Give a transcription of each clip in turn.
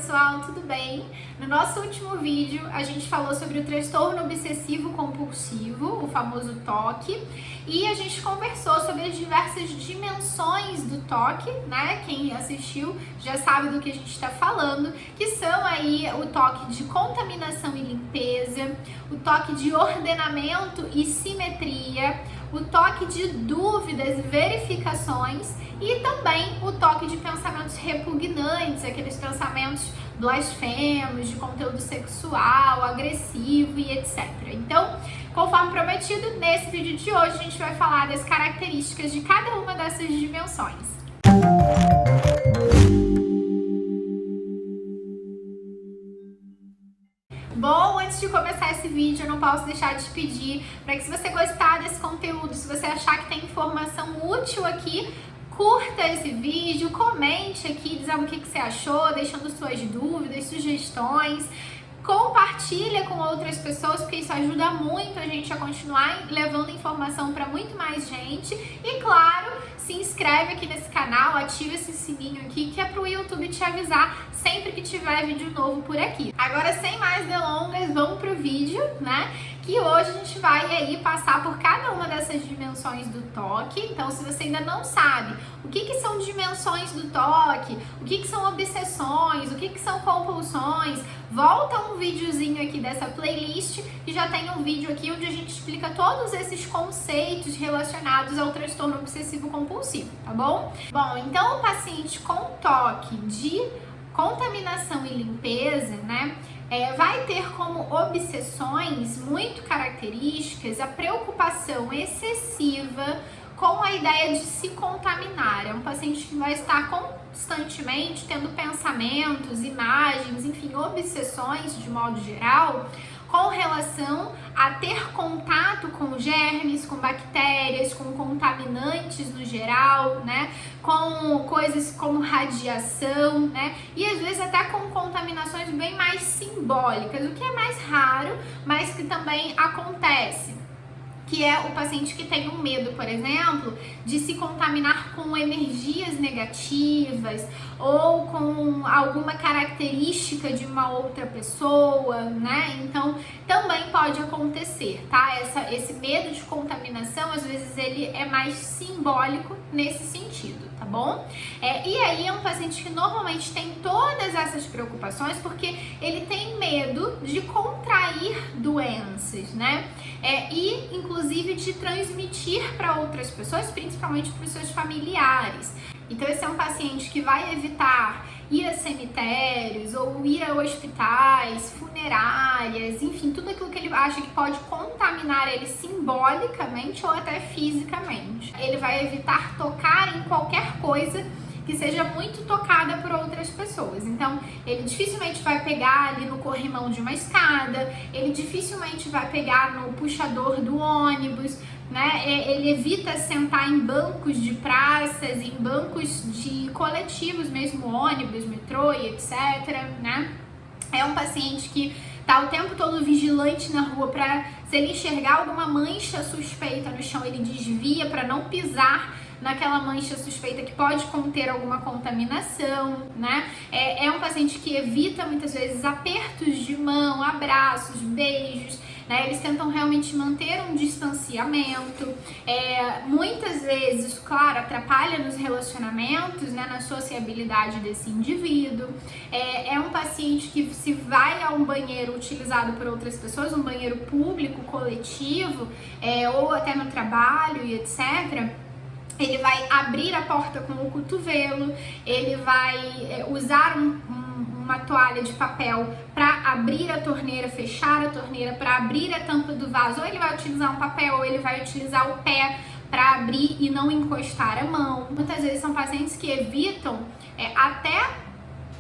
pessoal, tudo bem? No nosso último vídeo a gente falou sobre o transtorno obsessivo compulsivo, o famoso TOC, e a gente conversou sobre as diversas dimensões do TOC, né? Quem assistiu já sabe do que a gente está falando, que são aí o TOC de contaminação e limpeza, o TOC de ordenamento e simetria, o TOC de dúvidas e verificações e também o TOC de pensamentos repugnantes, aqueles pensamentos blasfemos, de conteúdo sexual, agressivo e etc. Então, conforme prometido, nesse vídeo de hoje a gente vai falar das características de cada uma dessas dimensões. Bom, antes de começar esse vídeo, eu não posso deixar de pedir para que, se você gostar desse conteúdo, se você achar que tem informação útil aqui, curta esse vídeo, comente aqui dizendo o que você achou, deixando suas dúvidas, sugestões. Compartilha com outras pessoas, porque isso ajuda muito a gente a continuar levando informação para muito mais gente. E claro, se inscreve aqui nesse canal, ativa esse sininho aqui, que é para o YouTube te avisar sempre que tiver vídeo novo por aqui. Agora, sem mais delongas, vamos pro vídeo, né? Que hoje a gente vai aí passar por cada uma dessas dimensões do TOC. Então, se você ainda não sabe o que são dimensões do TOC, o que são obsessões, o que são compulsões, volta um videozinho aqui dessa playlist e já tem um vídeo aqui onde a gente explica todos esses conceitos relacionados ao transtorno obsessivo compulsivo, tá bom? Bom, então o paciente com TOC de contaminação e limpeza, né, vai ter como obsessões muito características a preocupação excessiva com a ideia de se contaminar. É um paciente que vai estar constantemente tendo pensamentos, imagens, enfim, obsessões de modo geral, com relação a ter contato com germes, com bactérias, com contaminantes no geral, né? Com coisas como radiação, né? E às vezes até com contaminações bem mais simbólicas, o que é mais raro, mas que também acontece. Que é o paciente que tem um medo, por exemplo, de se contaminar com energias negativas ou com alguma característica de uma outra pessoa, né? Então, também pode acontecer, tá? Esse medo de contaminação, às vezes, ele é mais simbólico nesse sentido, tá bom? E aí é um paciente que normalmente tem todas essas preocupações porque ele tem medo de contrair doenças, né? E, inclusive, de transmitir para outras pessoas, principalmente para os seus familiares. Então, esse é um paciente que vai evitar ir a cemitérios ou ir a hospitais, funerárias, enfim, tudo aquilo que ele acha que pode contaminar ele simbolicamente ou até fisicamente. Ele vai evitar tocar em qualquer coisa que seja muito tocada por outras pessoas. Então, ele dificilmente vai pegar ali no corrimão de uma escada, ele dificilmente vai pegar no puxador do ônibus, né? Ele evita sentar em bancos de praças, em bancos de coletivos mesmo, ônibus, metrô e etc, né? É um paciente que tá o tempo todo vigilante na rua para, se ele enxergar alguma mancha suspeita no chão, ele desvia para não pisar naquela mancha suspeita que pode conter alguma contaminação, né? É um paciente que evita muitas vezes apertos de mão, abraços, beijos, né? Eles tentam realmente manter um distanciamento. Muitas vezes, claro, atrapalha nos relacionamentos, né? Na sociabilidade desse indivíduo. É um paciente que, se vai a um banheiro utilizado por outras pessoas, um banheiro público, coletivo, ou até no trabalho e etc., ele vai abrir a porta com o cotovelo, ele vai usar uma toalha de papel para abrir a torneira, fechar a torneira, para abrir a tampa do vaso, ou ele vai utilizar um papel, ou ele vai utilizar o pé para abrir e não encostar a mão. Muitas vezes são pacientes que evitam até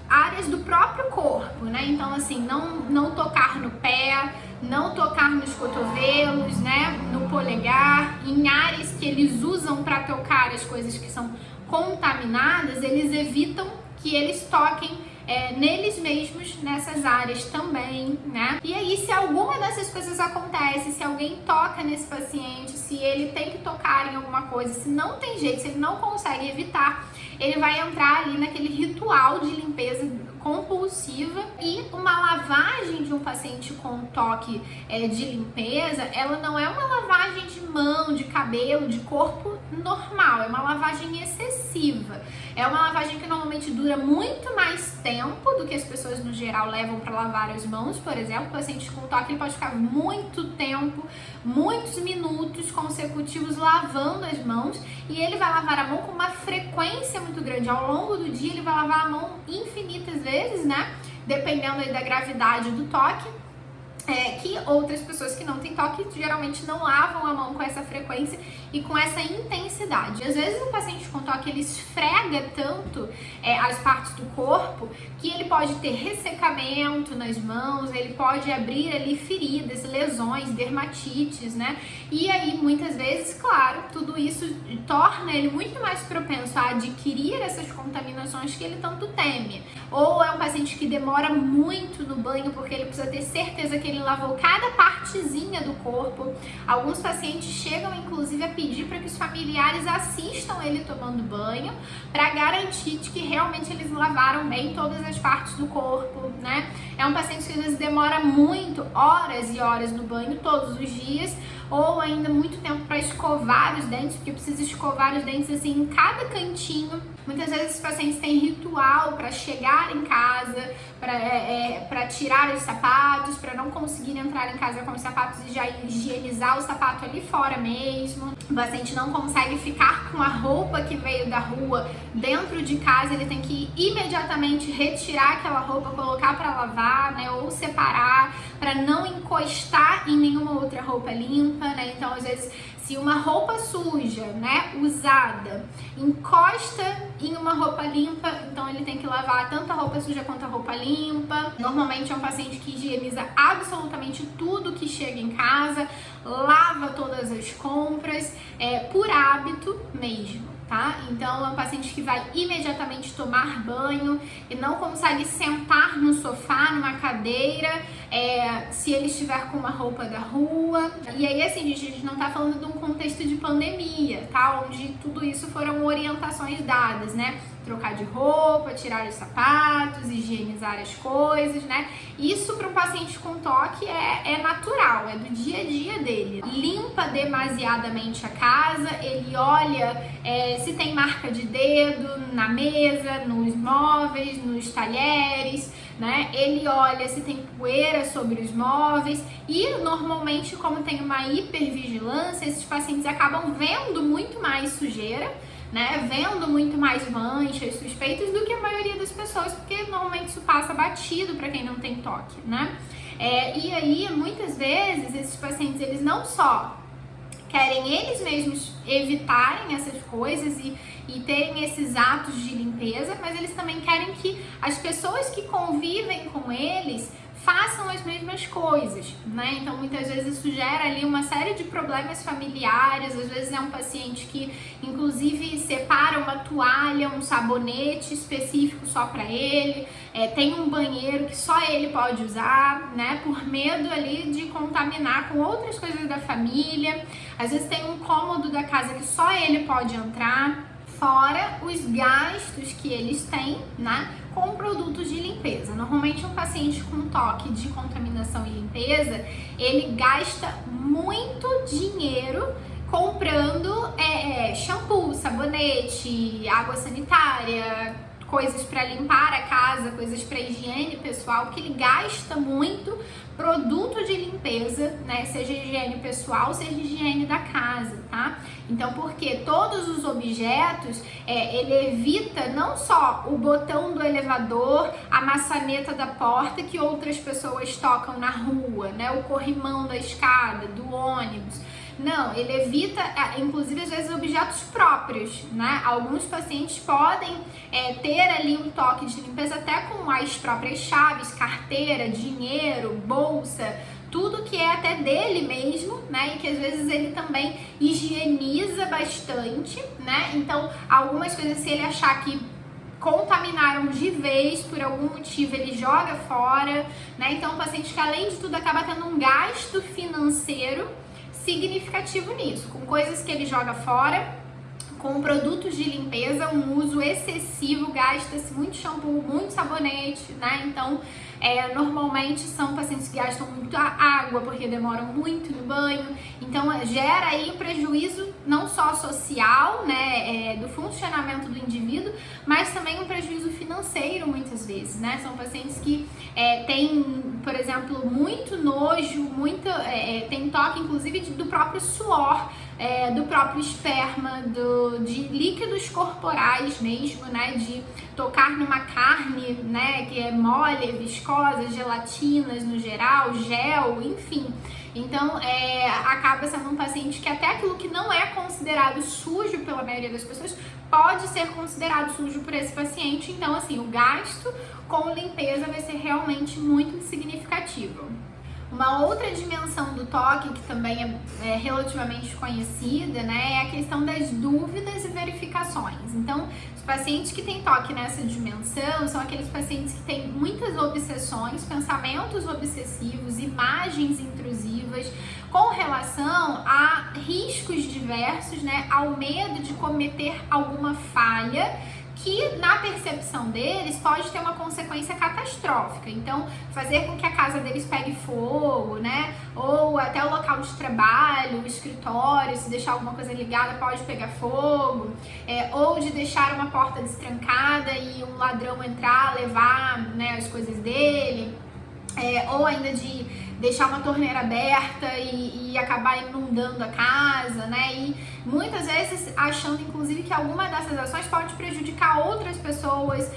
áreas do próprio corpo, né? Então, assim, não tocar no pé, não tocar nos cotovelos, né? No polegar, em áreas que eles usam para tocar as coisas que são contaminadas, eles evitam que eles toquem neles mesmos, nessas áreas também, né? E aí, se alguma dessas coisas acontece, se alguém toca nesse paciente, se ele tem que tocar em alguma coisa, se não tem jeito, se ele não consegue evitar, ele vai entrar ali naquele ritual de limpeza compulsiva lavagem de um paciente com toque de limpeza, ela não é uma lavagem de mão, de cabelo, de corpo normal, é uma lavagem excessiva. É uma lavagem que normalmente dura muito mais tempo do que as pessoas no geral levam para lavar as mãos, por exemplo. O paciente com toque ele pode ficar muito tempo, muitos minutos consecutivos lavando as mãos, e ele vai lavar a mão com uma frequência muito grande. Ao longo do dia ele vai lavar a mão infinitas vezes, né? Dependendo aí da gravidade do toque. Que outras pessoas que não têm toque geralmente não lavam a mão com essa frequência e com essa intensidade. Às vezes o paciente com toque ele esfrega tanto as partes do corpo que ele pode ter ressecamento nas mãos, ele pode abrir ali feridas, lesões, dermatites, né? E aí muitas vezes, claro, tudo isso torna ele muito mais propenso a adquirir essas contaminações que ele tanto teme. Ou é um paciente que demora muito no banho porque ele precisa ter certeza que ele lavou cada partezinha do corpo. Alguns pacientes chegam inclusive a pedir para que os familiares assistam ele tomando banho para garantir que realmente eles lavaram bem todas as partes do corpo, né? É um paciente que às vezes demora muito, horas e horas no banho todos os dias, ou ainda muito tempo para escovar os dentes, porque precisa escovar os dentes assim em cada cantinho. Muitas vezes os pacientes têm ritual para chegar em casa, para tirar os sapatos, para não conseguir entrar em casa com os sapatos e já higienizar o sapato ali fora mesmo. O paciente não consegue ficar com a roupa que veio da rua dentro de casa, ele tem que imediatamente retirar aquela roupa, colocar para lavar, né, ou separar, para não encostar em nenhuma outra roupa limpa, né? Então, às vezes, se uma roupa suja, né, usada, encosta em uma roupa limpa, então ele tem que lavar tanto a roupa suja quanto a roupa limpa. Normalmente é um paciente que higieniza absolutamente tudo que chega em casa, lava todas as compras, por hábito mesmo. Tá? Então é um paciente que vai imediatamente tomar banho e não consegue sentar no sofá, numa cadeira, se ele estiver com uma roupa da rua. E aí, assim, a gente não tá falando de um contexto de pandemia, tá? Onde tudo isso foram orientações dadas, né? Trocar de roupa, tirar os sapatos, higienizar as coisas, né? Isso para um paciente com toque é natural, é do dia a dia dele. Limpa demasiadamente a casa, ele olha se tem marca de dedo na mesa, nos móveis, nos talheres, né? Ele olha se tem poeira sobre os móveis e normalmente, como tem uma hipervigilância, esses pacientes acabam vendo muito mais sujeira, né, vendo muito mais manchas suspeitas do que a maioria das pessoas, porque normalmente isso passa batido para quem não tem toque, né? E aí, muitas vezes, esses pacientes, eles não só querem eles mesmos evitarem essas coisas e terem esses atos de limpeza, mas eles também querem que as pessoas que convivem com eles façam as mesmas coisas, né? Então muitas vezes isso gera ali uma série de problemas familiares. Às vezes é um paciente que inclusive separa uma toalha, um sabonete específico só para ele, tem um banheiro que só ele pode usar, né? Por medo ali de contaminar com outras coisas da família. Às vezes tem um cômodo da casa que só ele pode entrar. Fora os gastos que eles têm, né, com produtos de limpeza. Normalmente um paciente com toque de contaminação e limpeza, ele gasta muito dinheiro comprando shampoo, sabonete, água sanitária, coisas para limpar a casa, coisas para higiene pessoal, que ele gasta muito produto de limpeza, né? Seja higiene pessoal, seja higiene da casa, tá? Então, porque todos os objetos, ele evita não só o botão do elevador, a maçaneta da porta que outras pessoas tocam na rua, né? O corrimão da escada, do ônibus. Não, ele evita, inclusive, às vezes, objetos próprios, né? Alguns pacientes podem ter ali um toque de limpeza até com as próprias chaves, carteira, dinheiro, bolsa, tudo que é até dele mesmo, né? E que às vezes ele também higieniza bastante, né? Então, algumas coisas, se ele achar que contaminaram de vez por algum motivo, ele joga fora, né? Então, o paciente que, além de tudo, acaba tendo um gasto financeiro significativo nisso, com coisas que ele joga fora, com produtos de limpeza, um uso excessivo, gasta-se muito shampoo, muito sabonete, né? Então, Normalmente são pacientes que gastam muita água porque demoram muito no banho, então gera aí um prejuízo não só social, né, do funcionamento do indivíduo, mas também um prejuízo financeiro muitas vezes, né? São pacientes que têm, por exemplo, muito nojo, tem toque inclusive do próprio suor, do próprio esperma, de líquidos corporais mesmo, né, de tocar numa carne, né, que é mole, viscosa, gelatinas no geral, gel, enfim. Então, acaba sendo um paciente que até aquilo que não é considerado sujo pela maioria das pessoas pode ser considerado sujo por esse paciente. Então, assim, o gasto com limpeza vai ser realmente muito significativo. Uma outra dimensão do toque, que também é relativamente conhecida, né, é a questão das dúvidas e verificações. Então, os pacientes que têm toque nessa dimensão são aqueles pacientes que têm muitas obsessões, pensamentos obsessivos, imagens intrusivas, com relação a riscos diversos, né, ao medo de cometer alguma falha, que na percepção deles pode ter uma consequência catastrófica. Então, fazer com que a casa deles pegue fogo, né? Ou até o local de trabalho, o escritório, se deixar alguma coisa ligada pode pegar fogo. Ou de deixar uma porta destrancada e um ladrão entrar, levar, né, as coisas dele. Ou ainda de deixar uma torneira aberta e acabar inundando a casa, né? E muitas vezes achando, inclusive, que alguma dessas ações pode prejudicar outras pessoas,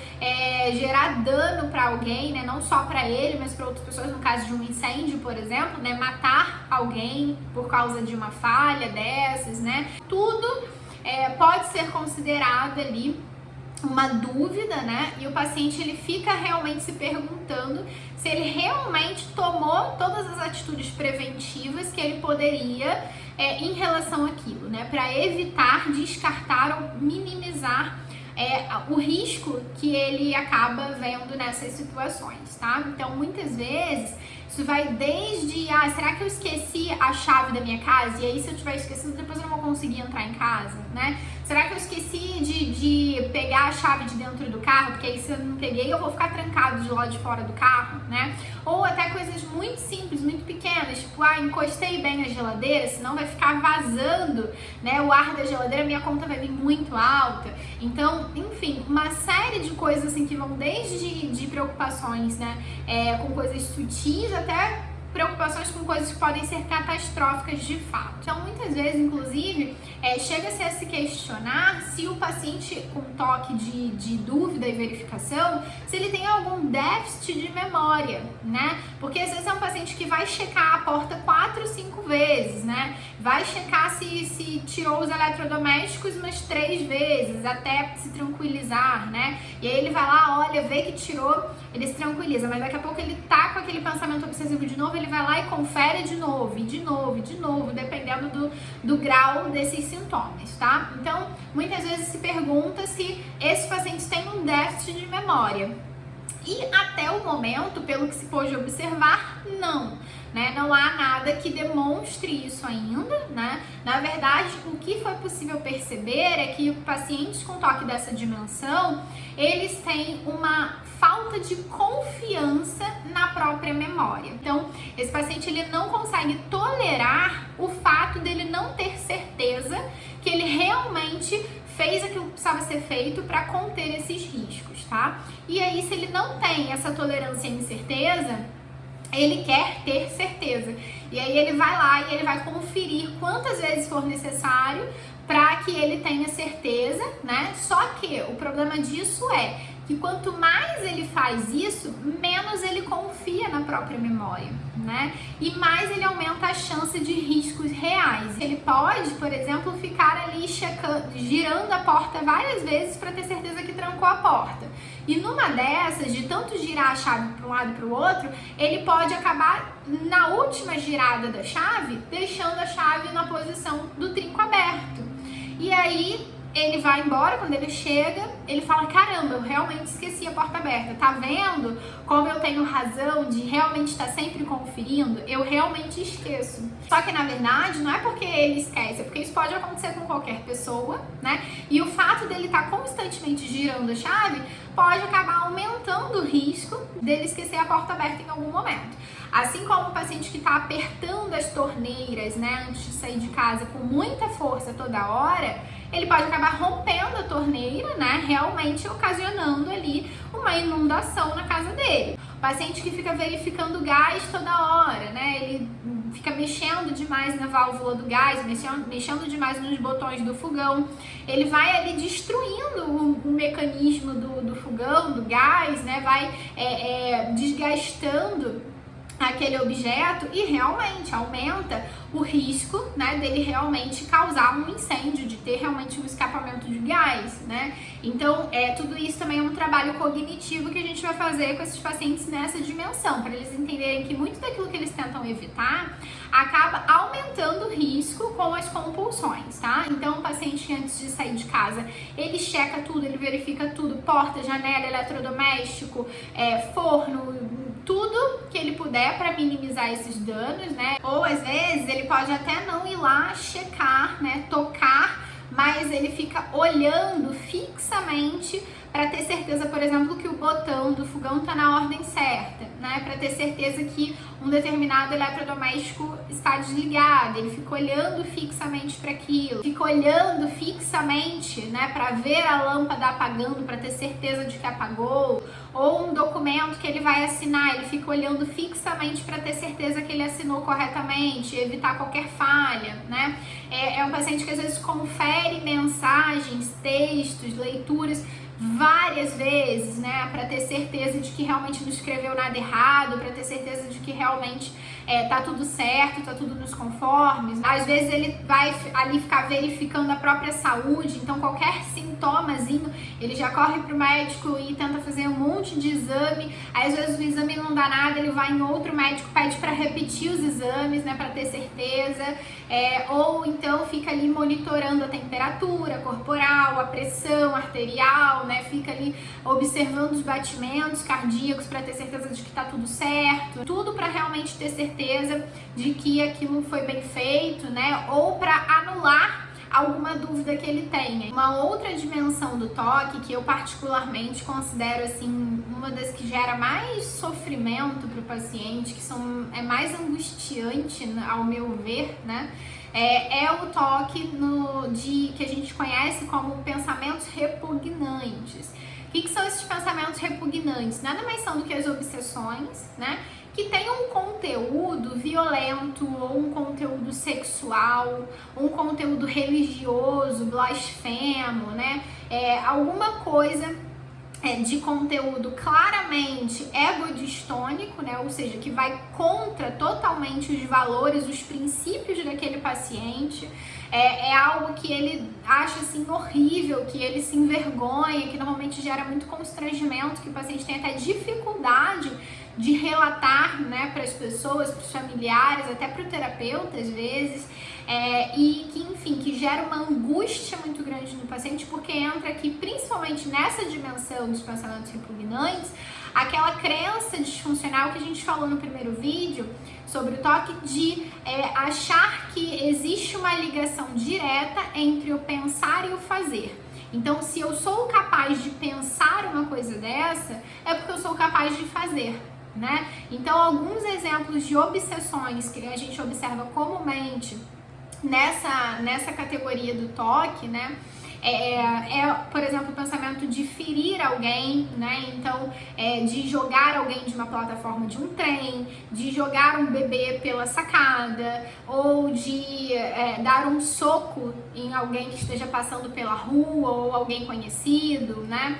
gerar dano para alguém, né? Não só para ele, mas para outras pessoas, no caso de um incêndio, por exemplo, né? Matar alguém por causa de uma falha dessas, né? Tudo pode ser considerado ali uma dúvida, né? E o paciente ele fica realmente se perguntando se ele realmente tomou todas as atitudes preventivas que ele poderia em relação àquilo, né? Para evitar, descartar ou minimizar o risco que ele acaba vendo nessas situações, tá? Então, muitas vezes, isso vai desde, será que eu esqueci a chave da minha casa? E aí, se eu tiver esquecido, depois eu não vou conseguir entrar em casa, né? Será que eu esqueci de pegar a chave de dentro do carro? Porque aí, se eu não peguei, eu vou ficar trancado de lá de fora do carro, né? Ou até coisas muito simples, muito pequenas, tipo, encostei bem na geladeira, senão vai ficar vazando, né? O ar da geladeira, minha conta vai vir muito alta. Então, enfim, uma série de coisas assim que vão desde de preocupações, né? Com coisas sutis até preocupações com coisas que podem ser catastróficas de fato. Então, muitas vezes, inclusive, chega-se a se questionar se o paciente com toque de dúvida e verificação, se ele tem algum déficit de memória, né? Porque às vezes é um paciente que vai checar a porta 4, 5 vezes, né? Vai checar se tirou os eletrodomésticos umas 3 vezes, até se tranquilizar, né? E aí ele vai lá, olha, vê que tirou, ele se tranquiliza, mas daqui a pouco ele tá com aquele pensamento obsessivo de novo, ele vai lá e confere de novo, e de novo, e de novo, dependendo do grau desses sintomas, tá? Então, muitas vezes se pergunta se esses pacientes têm um déficit de memória. E até o momento, pelo que se pôde observar, não, né? Não há nada que demonstre isso ainda, né? Na verdade, o que foi possível perceber é que pacientes com toque dessa dimensão, eles têm uma falta de confiança na própria memória. Então, esse paciente ele não consegue tolerar o fato dele não ter certeza que ele realmente fez aquilo que precisava ser feito para conter esses riscos, tá? E aí, se ele não tem essa tolerância à incerteza, ele quer ter certeza. E aí ele vai lá e ele vai conferir quantas vezes for necessário para que ele tenha certeza, né? Só que o problema disso é que quanto mais ele faz isso, menos ele confia na própria memória, né? E mais ele aumenta a chance de riscos reais. Ele pode, por exemplo, ficar ali girando a porta várias vezes para ter certeza que trancou a porta. E numa dessas, de tanto girar a chave para um lado e para o outro, ele pode acabar, na última girada da chave, deixando a chave na posição do trinco aberto. E aí, ele vai embora. Quando ele chega, ele fala: caramba, eu realmente esqueci a porta aberta. Tá vendo como eu tenho razão de realmente estar sempre conferindo? Eu realmente esqueço. Só que na verdade não é porque ele esquece, é porque isso pode acontecer com qualquer pessoa, né? E o fato dele estar constantemente girando a chave pode acabar aumentando o risco dele esquecer a porta aberta em algum momento. Assim como o paciente que está apertando as torneiras, né, antes de sair de casa com muita força toda hora, ele pode acabar rompendo a torneira, né, realmente ocasionando ali uma inundação na casa dele. O paciente que fica verificando o gás toda hora, né, ele fica mexendo demais na válvula do gás, mexendo demais nos botões do fogão, ele vai ali destruindo o mecanismo do fogão, do gás, né, vai desgastando aquele objeto e realmente aumenta o risco, né, dele realmente causar um incêndio, de ter realmente um escapamento de gás, né? Então, tudo isso também é um trabalho cognitivo que a gente vai fazer com esses pacientes nessa dimensão, para eles entenderem que muito daquilo que eles tentam evitar acaba aumentando o risco com as compulsões, tá? Então, o paciente, antes de sair de casa, ele checa tudo, ele verifica tudo, porta, janela, eletrodoméstico, forno, tudo que ele puder para minimizar esses danos, né? Ou às vezes ele pode até não ir lá checar, né, tocar, mas ele fica olhando fixamente para ter certeza, por exemplo, que o botão do fogão está na ordem certa, né? Para ter certeza que um determinado eletrodoméstico está desligado. Ele fica olhando fixamente para aquilo, fica olhando fixamente, né, para ver a lâmpada apagando, para ter certeza de que apagou. Ou um documento que ele vai assinar, ele fica olhando fixamente para ter certeza que ele assinou corretamente, evitar qualquer falha, né? É um paciente que às vezes confere mensagens, textos, leituras várias vezes, né, para ter certeza de que realmente não escreveu nada errado, para ter certeza de que realmente tá tudo certo, tá tudo nos conformes. Às vezes ele vai ali ficar verificando a própria saúde, então qualquer sintomazinho, ele já corre pro médico e tenta fazer um monte de exame. Aí às vezes o exame não dá nada, ele vai em outro médico, pede para repetir os exames, né, para ter certeza. Ou então fica ali monitorando a temperatura corporal, a pressão arterial, né, fica ali observando os batimentos cardíacos para ter certeza de que tá tudo certo, tudo para realmente ter certeza de que aquilo foi bem feito, né, ou para anular alguma dúvida que ele tenha. Uma outra dimensão do toque que eu particularmente considero assim uma das que gera mais sofrimento para o paciente, que é mais angustiante ao meu ver, né? É o toque que a gente conhece como pensamentos repugnantes. O que são esses pensamentos repugnantes? Nada mais são do que as obsessões, né? Que tem um conteúdo violento, ou um conteúdo sexual, um conteúdo religioso, blasfemo, né? Alguma coisa de conteúdo claramente egodistônico, né? Ou seja, que vai contra totalmente os valores, os princípios daquele paciente. É algo que ele acha assim horrível, que ele se envergonha, que normalmente gera muito constrangimento, que o paciente tem até dificuldade de relatar, né, para as pessoas, para os familiares, até para o terapeuta às vezes, e que, enfim, que gera uma angústia muito grande no paciente, porque entra aqui, principalmente nessa dimensão dos pensamentos repugnantes, aquela crença disfuncional que a gente falou no primeiro vídeo sobre o toque, de achar que existe uma ligação direta entre o pensar e o fazer. Então, se eu sou capaz de pensar uma coisa dessa, é porque eu sou capaz de fazer, né? Então, alguns exemplos de obsessões que a gente observa comumente nessa categoria do toque, né? Por exemplo, o pensamento de ferir alguém, né? Então, de jogar alguém de uma plataforma de um trem, de jogar um bebê pela sacada, ou de dar um soco em alguém que esteja passando pela rua, ou alguém conhecido, né?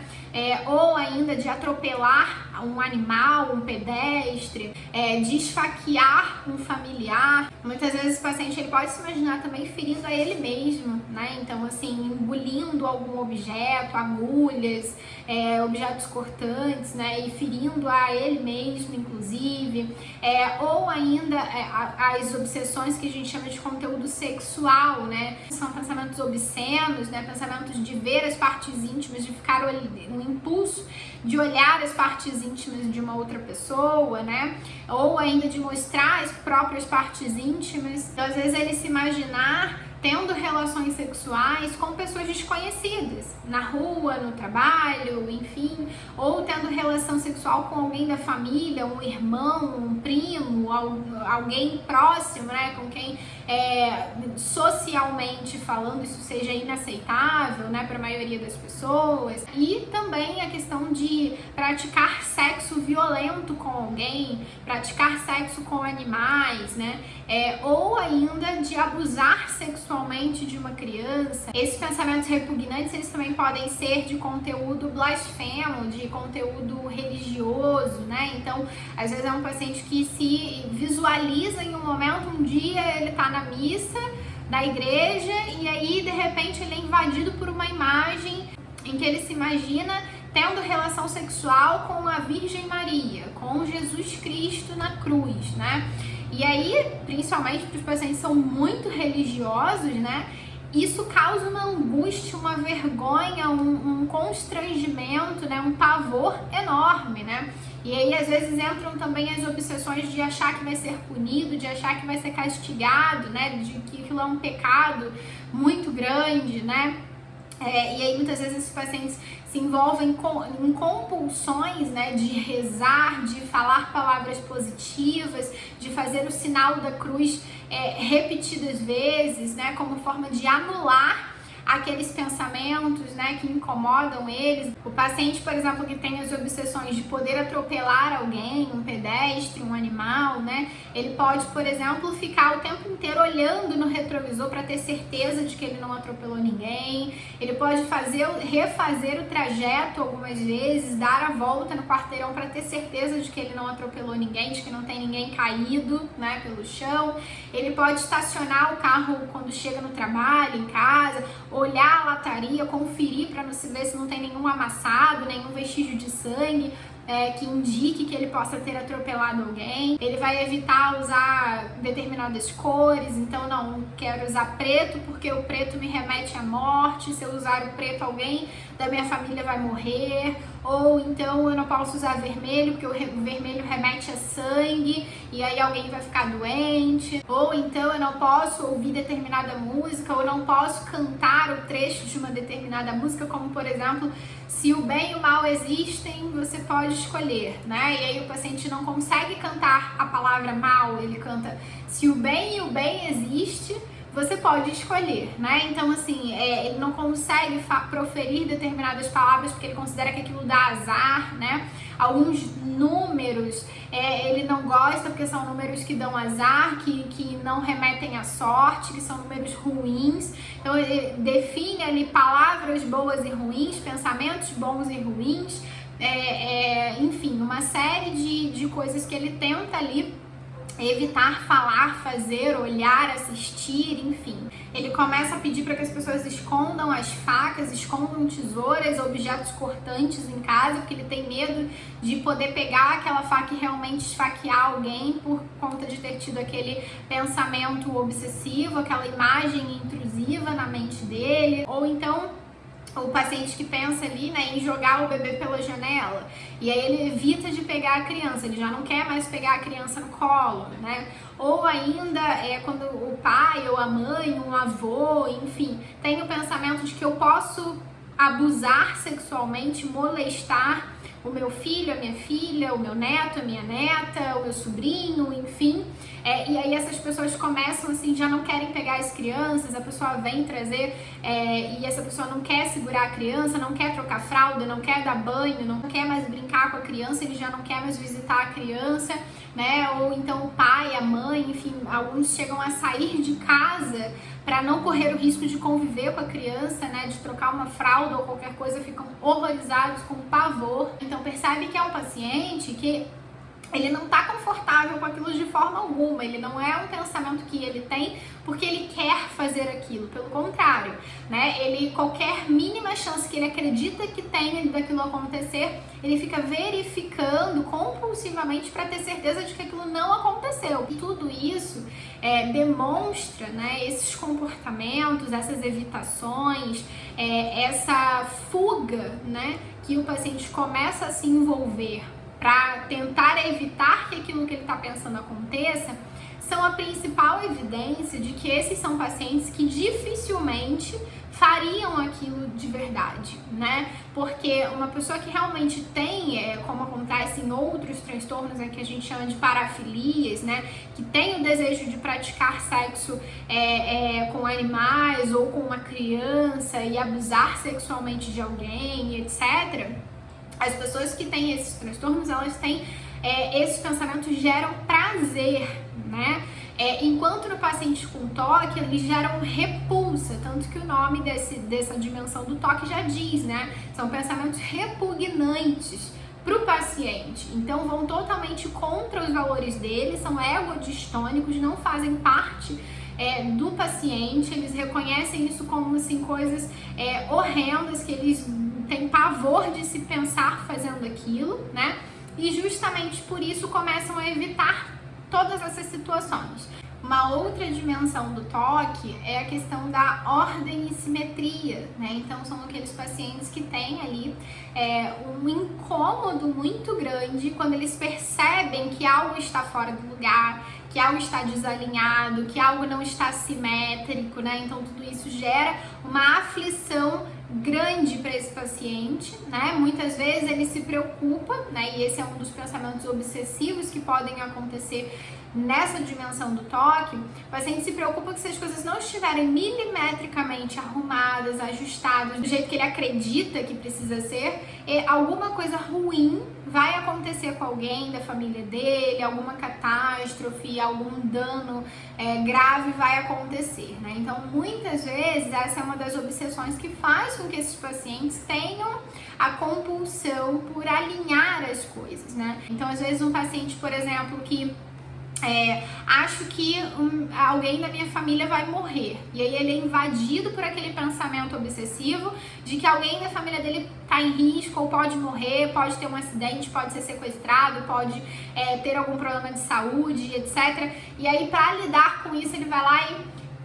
ou ainda de atropelar um animal, um pedestre, de esfaquear um familiar. Muitas vezes o paciente ele pode se imaginar também ferindo a ele mesmo, né? Então, assim, engolindo algum objeto, agulhas, objetos cortantes, né? E ferindo a ele mesmo, inclusive. Ou ainda as obsessões que a gente chama de conteúdo sexual, né? São pensamentos obscenos, né? Pensamentos de ver as partes íntimas, de ficar um impulso de olhar as partes íntimas de uma outra pessoa, né? Ou ainda de mostrar as próprias partes íntimas. Então, às vezes ele se imaginar tendo relações sexuais com pessoas desconhecidas, na rua, no trabalho, enfim, ou tendo relação sexual com alguém da família, um irmão, um primo, alguém próximo, né, com quem socialmente falando isso seja inaceitável, né, para a maioria das pessoas. E também a questão de praticar sexo violento com alguém, praticar sexo com animais, né, ou ainda de abusar sexualmente de uma criança. Esses pensamentos repugnantes, eles também podem ser de conteúdo blasfemo, de conteúdo religioso, né? Então, às vezes é um paciente que se visualiza em um momento, um dia ele tá na missa, na igreja, e aí, de repente, ele é invadido por uma imagem em que ele se imagina tendo relação sexual com a Virgem Maria, com Jesus Cristo na cruz, né? E aí, principalmente para os pacientes que são muito religiosos, né? Isso causa uma angústia, uma vergonha, um constrangimento, né? Um pavor enorme, né? E aí, às vezes, entram também as obsessões de achar que vai ser punido, de achar que vai ser castigado, né? De que aquilo é um pecado muito grande, né? E aí, muitas vezes, esses pacientes se envolvem em compulsões, né, de rezar, de falar palavras positivas, de fazer o sinal da cruz repetidas vezes, né, como forma de anular aqueles pensamentos, né, que incomodam eles. O paciente, por exemplo, que tem as obsessões de poder atropelar alguém, um pedestre, um animal, né, ele pode, por exemplo, ficar o tempo inteiro olhando no retrovisor para ter certeza de que ele não atropelou ninguém. Ele pode refazer o trajeto algumas vezes, dar a volta no quarteirão para ter certeza de que ele não atropelou ninguém, de que não tem ninguém caído, né, pelo chão. Ele pode estacionar o carro quando chega no trabalho, em casa, olhar a lataria, conferir para ver se não tem nenhum amassado, nenhum vestígio de sangue que indique que ele possa ter atropelado alguém. Ele vai evitar usar determinadas cores, então não quero usar preto porque o preto me remete à morte, se eu usar o preto alguém da minha família vai morrer, ou então eu não posso usar vermelho porque o vermelho remete a sangue e aí alguém vai ficar doente, ou então eu não posso ouvir determinada música, ou não posso cantar o trecho de uma determinada música, como por exemplo, se o bem e o mal existem, você pode escolher, né? E aí o paciente não consegue cantar a palavra mal, ele canta se o bem e o bem existe, você pode escolher, né? Então, assim, ele não consegue proferir determinadas palavras porque ele considera que aquilo dá azar, né? Alguns números ele não gosta porque são números que dão azar, que não remetem à sorte, que são números ruins. Então, ele define ali palavras boas e ruins, pensamentos bons e ruins, enfim, uma série de coisas que ele tenta ali evitar falar, fazer, olhar, assistir, enfim. Ele começa a pedir para que as pessoas escondam as facas, escondam tesouras, objetos cortantes em casa, porque ele tem medo de poder pegar aquela faca e realmente esfaquear alguém por conta de ter tido aquele pensamento obsessivo, aquela imagem intrusiva na mente dele. Ou então o paciente que pensa ali, né, em jogar o bebê pela janela, e aí ele evita de pegar a criança, ele já não quer mais pegar a criança no colo, né? Ou ainda quando o pai ou a mãe, um avô, enfim, tem o pensamento de que eu posso abusar sexualmente, molestar o meu filho, a minha filha, o meu neto, a minha neta, o meu sobrinho, enfim. E aí essas pessoas começam assim, já não querem pegar as crianças, a pessoa vem trazer e essa pessoa não quer segurar a criança, não quer trocar fralda, não quer dar banho, não quer mais brincar com a criança, ele já não quer mais visitar a criança, né? Ou então o pai, a mãe, enfim, alguns chegam a sair de casa para não correr o risco de conviver com a criança, né, de trocar uma fralda ou qualquer coisa, ficam horrorizados, com pavor. Então percebe que é um paciente que ele não está confortável com aquilo de forma alguma, ele não é um pensamento que ele tem porque ele quer fazer aquilo, pelo contrário, né? Ele, qualquer mínima chance que ele acredita que tem daquilo acontecer, ele fica verificando compulsivamente para ter certeza de que aquilo não aconteceu. E tudo isso demonstra, né, esses comportamentos, essas evitações, essa fuga, né, que o paciente começa a se envolver para tentar evitar que aquilo que ele está pensando aconteça, são a principal evidência de que esses são pacientes que dificilmente fariam aquilo de verdade, né? Porque uma pessoa que realmente tem, como acontece em outros transtornos que a gente chama de parafilias, né? Que tem o desejo de praticar sexo com animais ou com uma criança e abusar sexualmente de alguém, etc., as pessoas que têm esses transtornos, elas têm, esses pensamentos geram prazer, né? Enquanto no paciente com toque, eles geram repulsa, tanto que o nome dessa dimensão do toque já diz, né? São pensamentos repugnantes para o paciente, então vão totalmente contra os valores dele, são egodistônicos, não fazem parte do paciente, eles reconhecem isso como assim, coisas horrendas, que eles têm pavor de se pensar fazendo aquilo, né? E justamente por isso começam a evitar todas essas situações. Uma outra dimensão do toque é a questão da ordem e simetria, né? Então são aqueles pacientes que têm ali um incômodo muito grande quando eles percebem que algo está fora do lugar, que algo está desalinhado, que algo não está simétrico, né? Então tudo isso gera uma aflição grande para esse paciente, né? Muitas vezes ele se preocupa, né? E esse é um dos pensamentos obsessivos que podem acontecer nessa dimensão do toque. O paciente se preocupa que se as coisas não estiverem milimetricamente arrumadas, ajustadas, do jeito que ele acredita que precisa ser, alguma coisa ruim vai acontecer com alguém da família dele, alguma catástrofe, algum dano grave vai acontecer, né? Então, muitas vezes, essa é uma das obsessões que faz com que esses pacientes tenham a compulsão por alinhar as coisas, né? Então, às vezes, um paciente, por exemplo, que acho que alguém da minha família vai morrer, e aí ele é invadido por aquele pensamento obsessivo de que alguém da família dele está em risco, ou pode morrer, pode ter um acidente, pode ser sequestrado, pode ter algum problema de saúde, etc. E aí, para lidar com isso, ele vai lá e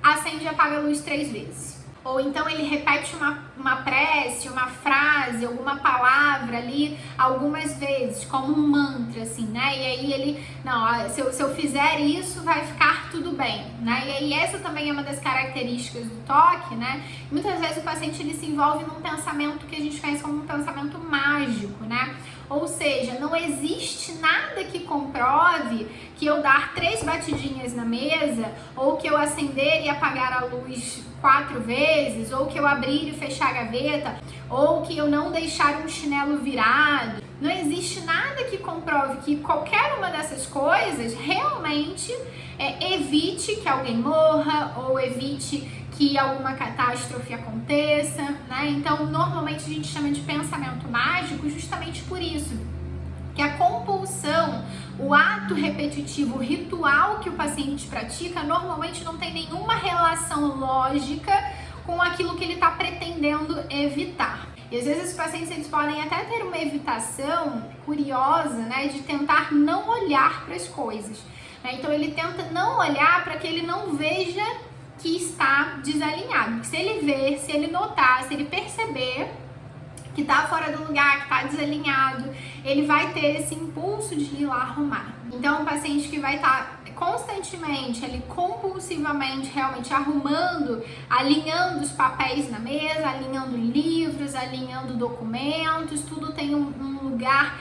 acende e apaga a luz 3 vezes. Ou então ele repete uma prece, uma frase, alguma palavra ali algumas vezes, como um mantra, assim, né? E aí ele, não, se eu fizer isso, vai ficar tudo bem, né? E aí essa também é uma das características do toque, né? Muitas vezes o paciente ele se envolve num pensamento que a gente conhece como um pensamento mágico, né? Ou seja, não existe nada que comprove que eu dar 3 batidinhas na mesa, ou que eu acender e apagar a luz 4 vezes, ou que eu abrir e fechar a gaveta, ou que eu não deixar um chinelo virado. Não existe nada que comprove que qualquer uma dessas coisas realmente evite que alguém morra, ou evite que alguma catástrofe aconteça, né? Então, normalmente a gente chama de pensamento mágico justamente por isso, que a compulsão, o ato repetitivo, o ritual que o paciente pratica, normalmente não tem nenhuma relação lógica com aquilo que ele está pretendendo evitar. E às vezes os pacientes eles podem até ter uma evitação curiosa, né, de tentar não olhar para as coisas, né? Então ele tenta não olhar para que ele não veja que está desalinhado. Porque se ele ver, se ele notar, se ele perceber que está fora do lugar, que está desalinhado, ele vai ter esse impulso de ir lá arrumar. Então, um paciente que vai estar constantemente, ali, compulsivamente, realmente arrumando, alinhando os papéis na mesa, alinhando livros, alinhando documentos, tudo tem um lugar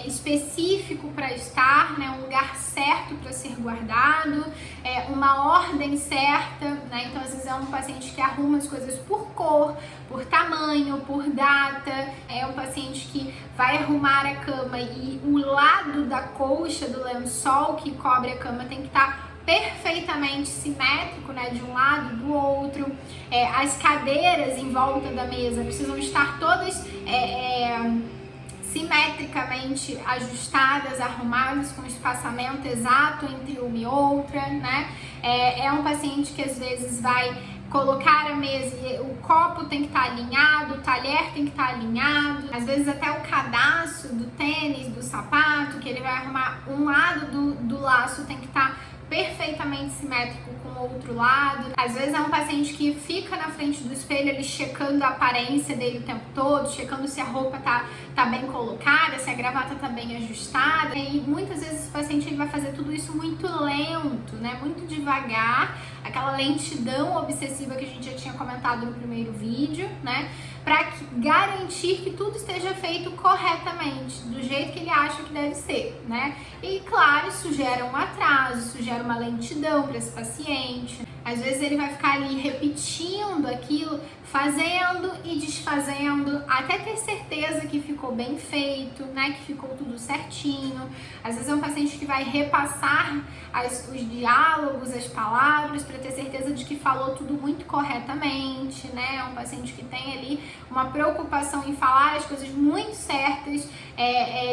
específico para estar, né? Um lugar certo para ser guardado, uma ordem certa, né? Então, às vezes é um paciente que arruma as coisas por cor, por tamanho, por data. É um paciente que vai arrumar a cama e o lado da colcha do lençol que cobre a cama tem que estar perfeitamente simétrico, né, de um lado do outro. As cadeiras em volta da mesa precisam estar todas simetricamente ajustadas, arrumadas, com espaçamento exato entre uma e outra, né? É um paciente que às vezes vai colocar a mesa e o copo tem que estar alinhado, o talher tem que estar alinhado, às vezes até o cadastro do tênis, do sapato, que ele vai arrumar um lado do laço tem que estar perfeitamente simétrico com o outro lado. Às vezes é um paciente que fica na frente do espelho ali checando a aparência dele o tempo todo, checando se a roupa tá bem colocada, se a gravata tá bem ajustada. E muitas vezes esse paciente ele vai fazer tudo isso muito lento, né? Muito devagar, aquela lentidão obsessiva que a gente já tinha comentado no primeiro vídeo, né? Para garantir que tudo esteja feito corretamente, do jeito que ele acha que deve ser, né? E claro, isso gera um atraso, isso gera uma lentidão para esse paciente. Às vezes ele vai ficar ali repetindo aquilo, fazendo e desfazendo, até ter certeza que ficou bem feito, né? Que ficou tudo certinho. Às vezes é um paciente que vai repassar os diálogos, as palavras, para ter certeza de que falou tudo muito corretamente, né? É um paciente que tem ali uma preocupação em falar as coisas muito certas,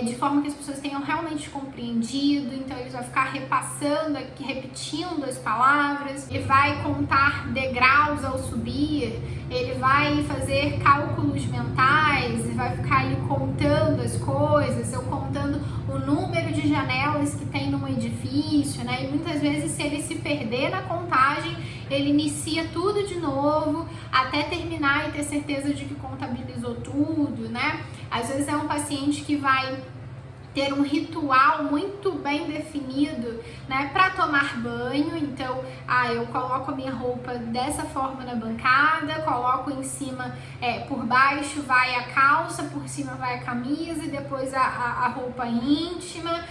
de forma que as pessoas tenham realmente compreendido. Então ele vai ficar repassando, repetindo as palavras, ele vai contar degraus ao subir, ele vai fazer cálculos mentais, ele vai ficar ali contando as coisas, ou contando o número de janelas que tem num edifício, né? E muitas vezes, se ele se perder na contagem, ele inicia tudo de novo até terminar e ter certeza de que contabilizou tudo, né? Às vezes é um paciente que vai ter um ritual muito bem definido, né, para tomar banho. Então, eu coloco a minha roupa dessa forma na bancada, coloco em cima, por baixo vai a calça, por cima vai a camisa e depois a roupa íntima.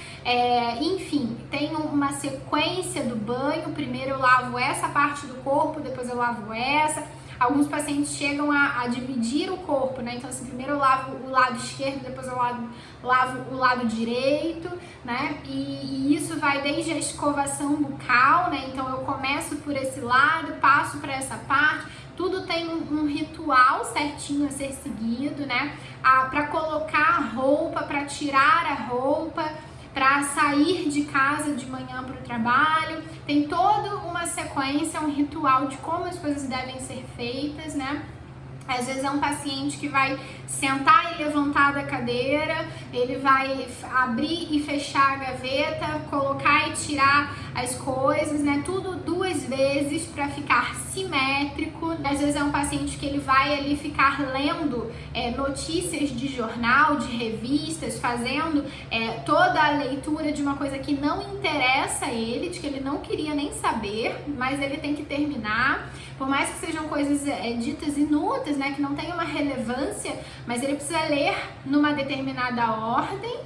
Enfim, tem uma sequência do banho. Primeiro eu lavo essa parte do corpo, depois eu lavo essa. Alguns pacientes chegam a dividir o corpo, né? Então, assim, primeiro eu lavo o lado esquerdo, depois eu lavo o lado direito, né? E isso vai desde a escovação bucal, né? Então, eu começo por esse lado, passo para essa parte. Tudo tem um ritual certinho a ser seguido, né? Para colocar a roupa, para tirar a roupa, para sair de casa de manhã para o trabalho. Tem toda uma sequência, um ritual de como as coisas devem ser feitas, né? Às vezes é um paciente que vai sentar e levantar da cadeira, ele vai abrir e fechar a gaveta, colocar e tirar as coisas, né? Tudo 2 vezes para ficar simétrico. Às vezes é um paciente que ele vai ali ficar lendo notícias de jornal, de revistas, fazendo toda a leitura de uma coisa que não interessa a ele, de que ele não queria nem saber, mas ele tem que terminar. Por mais que sejam coisas ditas inúteis, né, que não tem uma relevância, mas ele precisa ler numa determinada ordem,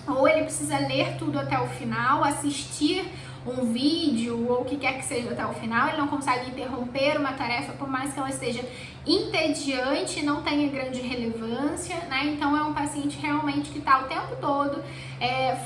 ou ele precisa ler tudo até o final, assistir um vídeo ou o que quer que seja até o final. Ele não consegue interromper uma tarefa, por mais que ela esteja entediante e não tenha grande relevância, né? Então é um paciente realmente que está o tempo todo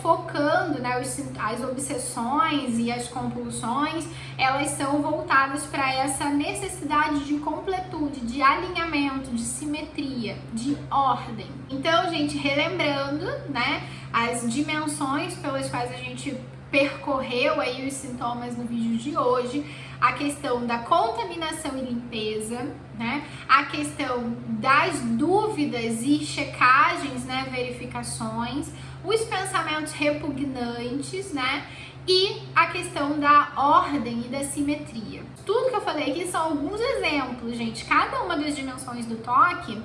focando, né? As obsessões e as compulsões, elas são voltadas para essa necessidade de completude, de alinhamento, de simetria, de ordem. Então, gente, relembrando, né, as dimensões pelas quais a gente percorreu aí os sintomas no vídeo de hoje, a questão da contaminação e limpeza, né? A questão das dúvidas e checagens, né? Verificações, os pensamentos repugnantes, né? E a questão da ordem e da simetria. Tudo que eu falei aqui são alguns exemplos, gente. Cada uma das dimensões do toque,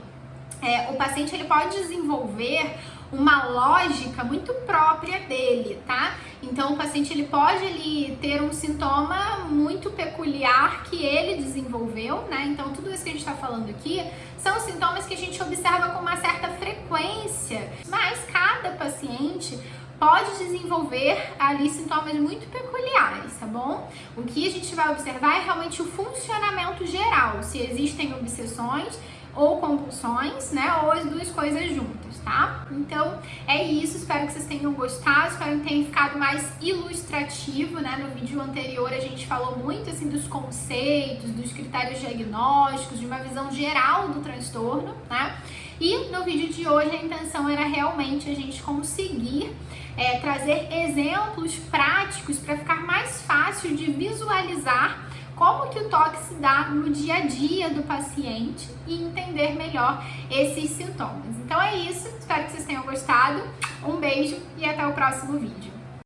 o paciente ele pode desenvolver uma lógica muito própria dele, tá? Então o paciente ele pode ali ter um sintoma muito peculiar que ele desenvolveu, né? Então tudo isso que a gente está falando aqui são sintomas que a gente observa com uma certa frequência, mas cada paciente pode desenvolver ali sintomas muito peculiares, tá bom? O que a gente vai observar é realmente o funcionamento geral, se existem obsessões ou compulsões, né? Ou as duas coisas juntas, tá? Então é isso, espero que vocês tenham gostado, espero que tenha ficado mais ilustrativo, né? No vídeo anterior a gente falou muito assim dos conceitos, dos critérios diagnósticos, de uma visão geral do transtorno, né? E no vídeo de hoje a intenção era realmente a gente conseguir trazer exemplos práticos para ficar mais fácil de visualizar como que o toque se dá no dia a dia do paciente e entender melhor esses sintomas. Então é isso, espero que vocês tenham gostado, um beijo e até o próximo vídeo.